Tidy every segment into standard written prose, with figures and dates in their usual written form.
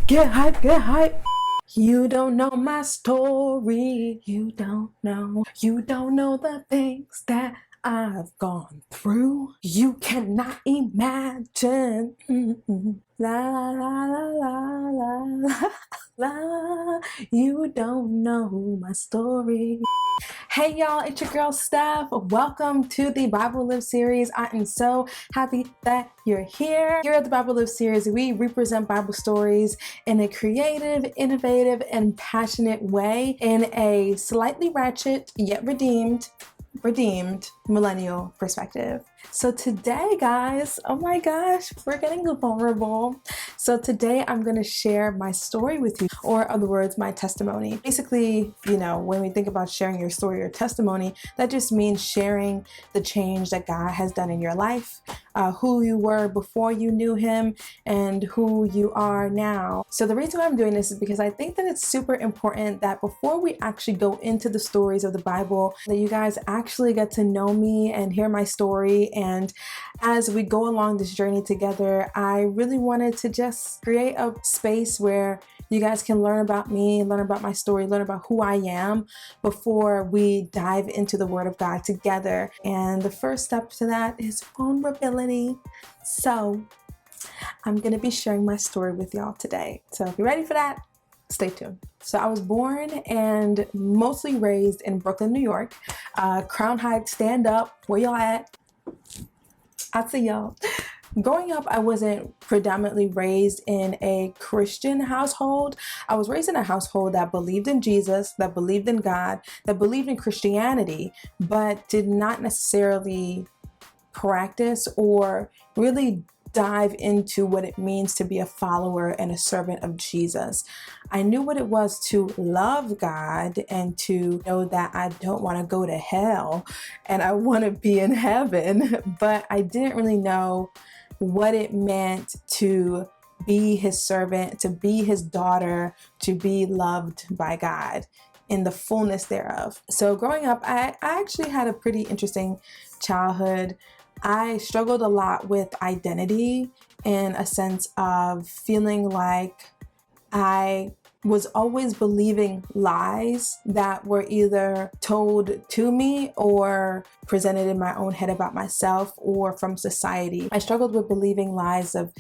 Get hype, get hype. You don't know my story. You don't know. You don't know the things that I've gone through. You cannot imagine. La la la la la la la. You don't know my story. Hey y'all, it's your girl Steph. Welcome to the Bible Live series. I am so happy that you're here. Here at the Bible Live series, we represent Bible stories in a creative, innovative, and passionate way in a slightly ratchet yet redeemed millennial perspective. So today, guys, oh my gosh, we're getting vulnerable. So today I'm going to share my story with you, or in other words, my testimony. Basically, when we think about sharing your story or testimony, that just means sharing the change that God has done in your life, who you were before you knew him, and who you are now. So the reason why I'm doing this is because I think that it's super important that before we actually go into the stories of the Bible, that you guys actually get to know me and hear my story. And as we go along this journey together, I really wanted to just create a space where you guys can learn about me, learn about my story, learn about who I am before we dive into the Word of God together. And the first step to that is vulnerability. So I'm going to be sharing my story with y'all today. So if you're ready for that, stay tuned. So I was born and mostly raised in Brooklyn, New York. Crown Heights, stand up. Where y'all at? I see y'all. Growing up, I wasn't predominantly raised in a Christian household. I was raised in a household that believed in Jesus, that believed in God, that believed in Christianity, but did not necessarily practice or really dive into what it means to be a follower and a servant of Jesus. I knew what it was to love God and to know that I don't want to go to hell and I want to be in heaven, but I didn't really know what it meant to be his servant, to be his daughter, to be loved by God in the fullness thereof. So growing up, I actually had a pretty interesting childhood. I struggled a lot with identity in a sense of feeling like I was always believing lies that were either told to me or presented in my own head about myself or from society. I struggled with believing lies of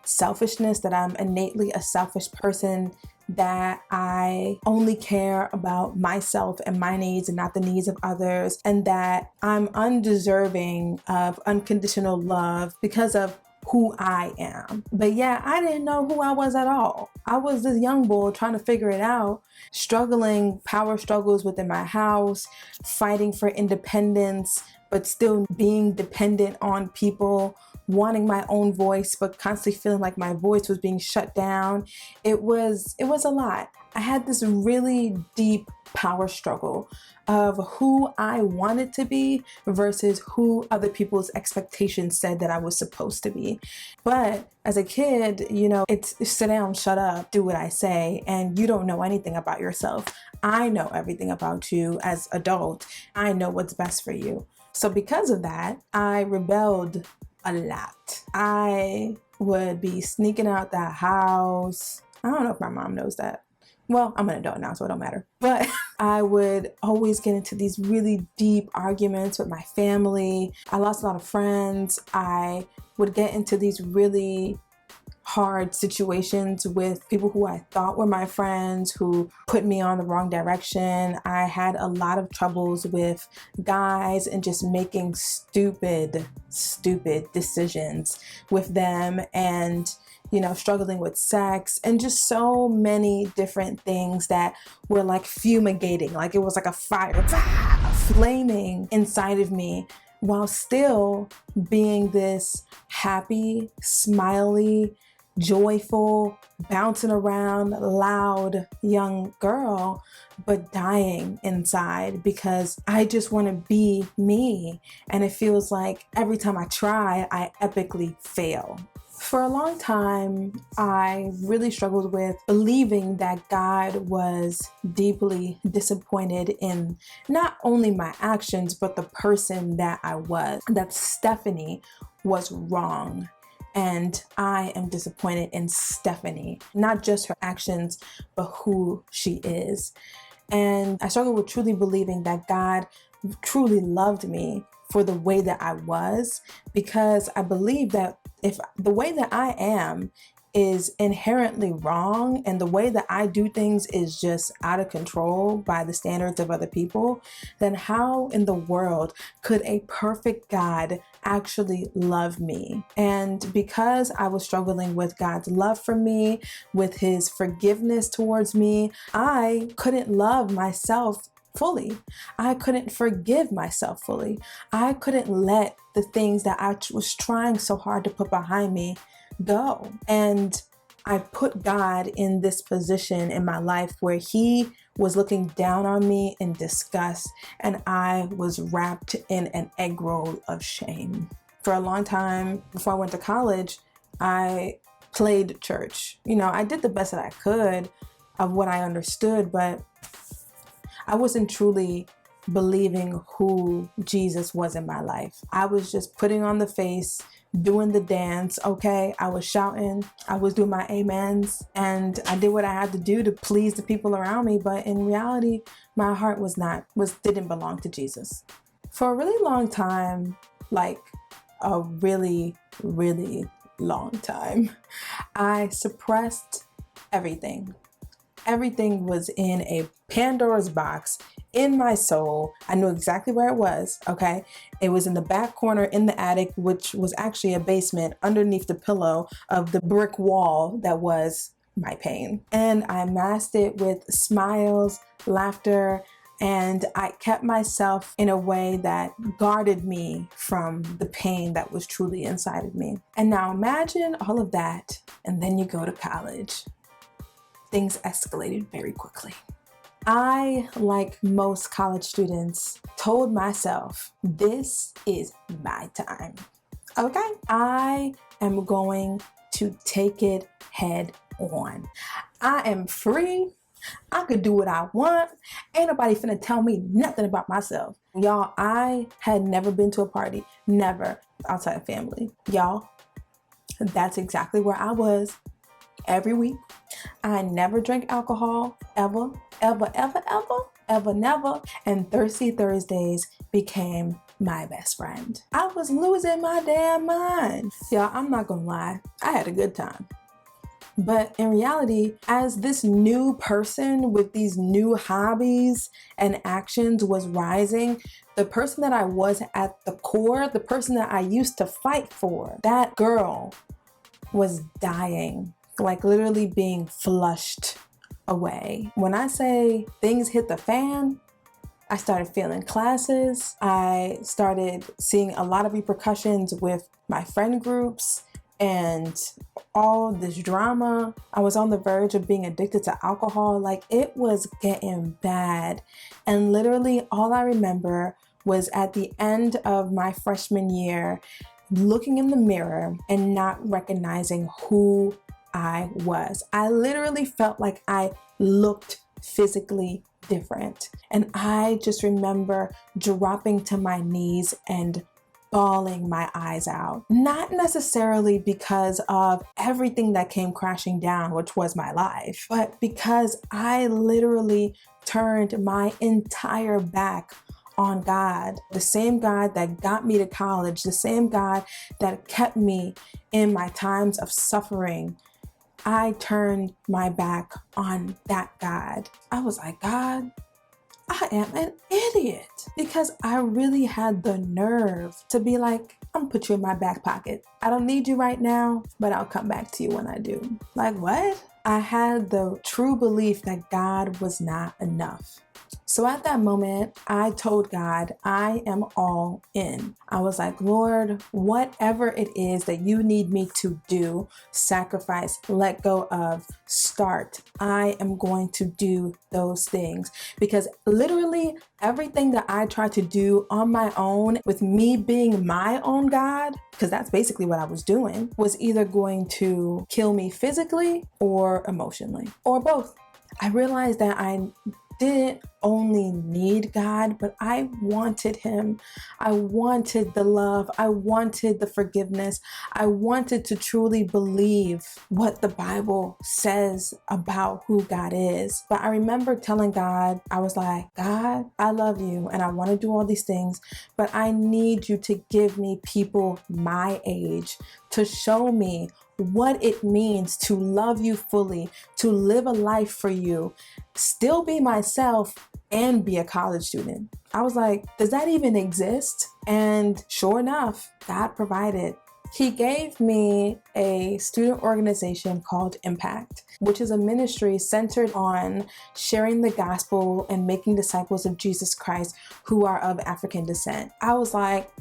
selfishness, that I'm innately a selfish person, that I only care about myself and my needs and not the needs of others, and that I'm undeserving of unconditional love because of who I am. But yeah, I didn't know who I was at all. I was this young boy trying to figure it out, struggling power struggles within my house, fighting for independence, but still being dependent on people, wanting my own voice, but constantly feeling like my voice was being shut down. It was a lot. I had this really deep power struggle of who I wanted to be versus who other people's expectations said that I was supposed to be. But as a kid, it's sit down, shut up, do what I say, and you don't know anything about yourself. I know everything about you as an adult. I know what's best for you. So because of that, I rebelled a lot. I would be sneaking out the house. I don't know if my mom knows that. Well, I'm an adult now, so it don't matter. But I would always get into these really deep arguments with my family. I lost a lot of friends. I would get into these really hard situations with people who I thought were my friends who put me on the wrong direction. I had a lot of troubles with guys and just making stupid decisions with them, and struggling with sex and just so many different things that were like fumigating, like it was like a fire flaming inside of me, while still being this happy, smiley, joyful, bouncing around, loud young girl, but dying inside because I just want to be me. And it feels like every time I try, I epically fail. For a long time, I really struggled with believing that God was deeply disappointed in not only my actions, but the person that I was, that Stephanie was wrong. And I am disappointed in Stephanie, not just her actions, but who she is. And I struggle with truly believing that God truly loved me for the way that I was, because I believe that if the way that I am is inherently wrong and the way that I do things is just out of control by the standards of other people, then how in the world could a perfect God actually love me? And because I was struggling with God's love for me, with his forgiveness towards me, I couldn't love myself fully. I couldn't forgive myself fully. I couldn't let the things that I was trying so hard to put behind me go. And I put God in this position in my life where he was looking down on me in disgust, and I was wrapped in an egg roll of shame. For a long time before I went to college, I played church. I did the best that I could of what I understood, but I wasn't truly believing who Jesus was in my life. I was just putting on the face, doing the dance, okay? I was shouting, I was doing my amens, and I did what I had to do to please the people around me, but in reality, my heart didn't belong to Jesus. For a really long time, like a really, really long time, I suppressed everything. Everything was in a Pandora's box in my soul. I knew exactly where it was, okay? It was in the back corner in the attic, which was actually a basement underneath the pillow of the brick wall that was my pain. And I masked it with smiles, laughter, and I kept myself in a way that guarded me from the pain that was truly inside of me. And now imagine all of that, and then you go to college. Things escalated very quickly. I, like most college students, told myself, this is my time. Okay? I am going to take it head on. I am free. I could do what I want. Ain't nobody finna tell me nothing about myself. Y'all, I had never been to a party. Never. Outside of family. Y'all, that's exactly where I was every week. I never drank alcohol, ever, never. And Thirsty Thursdays became my best friend. I was losing my damn mind. Y'all, I'm not gonna lie, I had a good time. But in reality, as this new person with these new hobbies and actions was rising, the person that I was at the core, the person that I used to fight for, that girl was dying. Like literally being flushed away. When I say things hit the fan, I started failing classes. I started seeing a lot of repercussions with my friend groups and all this drama. I was on the verge of being addicted to alcohol. Like it was getting bad. And literally all I remember was at the end of my freshman year, looking in the mirror and not recognizing who I was. I literally felt like I looked physically different. And I just remember dropping to my knees and bawling my eyes out. Not necessarily because of everything that came crashing down, which was my life, but because I literally turned my entire back on God. The same God that got me to college, the same God that kept me in my times of suffering. I turned my back on that God. I was like, God, I am an idiot, because I really had the nerve to be like, I'm gonna put you in my back pocket. I don't need you right now, but I'll come back to you when I do. Like what? I had the true belief that God was not enough. So at that moment, I told God, I am all in. I was like, Lord, whatever it is that you need me to do, sacrifice, let go of, start, I am going to do those things. Because literally everything that I tried to do on my own, with me being my own God, because that's basically what I was doing, was either going to kill me physically or emotionally, or both. I realized that I didn't only need God, but I wanted him. I wanted the love. I wanted the forgiveness. I wanted to truly believe what the Bible says about who God is. But I remember telling God, I was like, God, I love you and I want to do all these things, but I need you to give me people my age to show me what it means to love you fully, to live a life for you, still be myself, and be a college student. I was like, does that even exist? And sure enough, God provided. He gave me a student organization called Impact, which is a ministry centered on sharing the gospel and making disciples of Jesus Christ who are of African descent. I was like,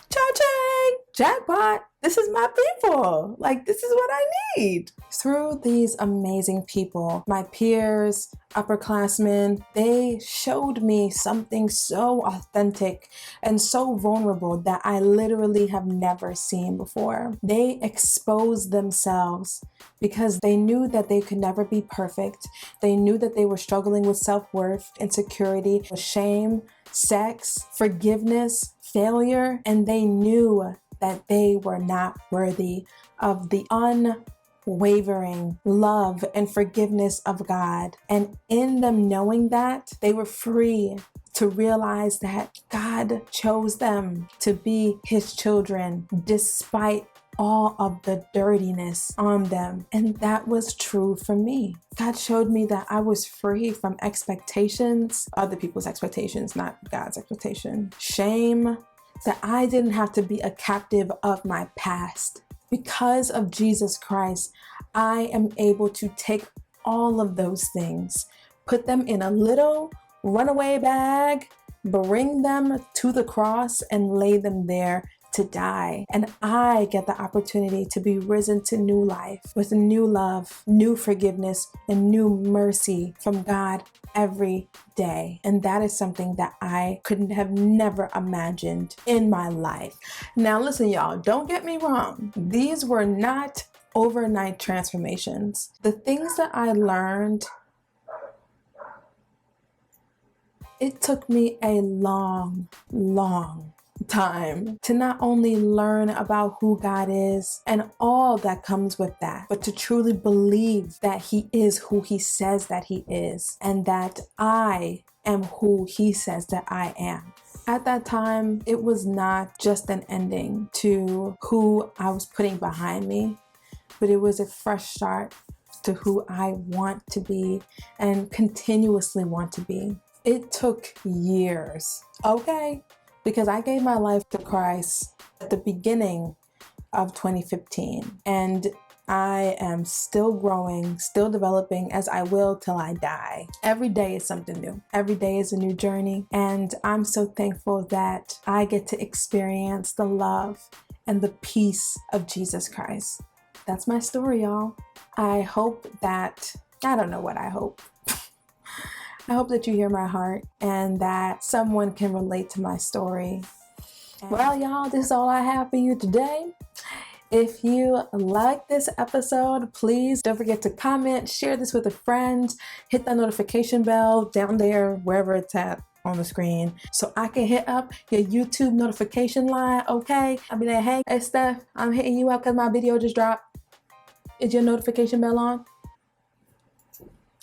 cha-ching, jackpot, this is my people. Like, this is what I need. Through these amazing people, my peers, upperclassmen, they showed me something so authentic and so vulnerable that I literally have never seen before. They exposed themselves because they knew that they could never be perfect. They knew that they were struggling with self-worth, insecurity, shame, sex, forgiveness, failure, and they knew that they were not worthy of the unwavering love and forgiveness of God. And in them knowing that, they were free to realize that God chose them to be his children despite all of the dirtiness on them. And that was true for me. God showed me that I was free from expectations, other people's expectations, not God's expectation. Shame, that I didn't have to be a captive of my past. Because of Jesus Christ, I am able to take all of those things, put them in a little runaway bag, bring them to the cross and lay them there to die. And I get the opportunity to be risen to new life with new love, new forgiveness, and new mercy from God every day. And that is something that I couldn't have never imagined in my life. Now listen, y'all, don't get me wrong. These were not overnight transformations. The things that I learned, it took me a long time to not only learn about who God is and all that comes with that, but to truly believe that he is who he says that he is and that I am who he says that I am. At that time, it was not just an ending to who I was putting behind me, but it was a fresh start to who I want to be and continuously want to be. It took years, okay? Because I gave my life to Christ at the beginning of 2015. And I am still growing, still developing, as I will till I die. Every day is something new. Every day is a new journey. And I'm so thankful that I get to experience the love and the peace of Jesus Christ. That's my story, y'all. I hope that, I don't know what I hope. I hope that you hear my heart and that someone can relate to my story. Well, y'all, this is all I have for you today. If you like this episode, please don't forget to comment, share this with a friend, hit that notification bell down there, wherever it's at on the screen, so I can hit up your YouTube notification line, okay? I'll be like, hey Steph, I'm hitting you up because my video just dropped. Is your notification bell on?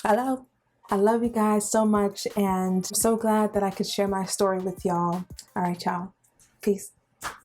Hello? I love you guys so much, and I'm so glad that I could share my story with y'all. All right, y'all. Peace.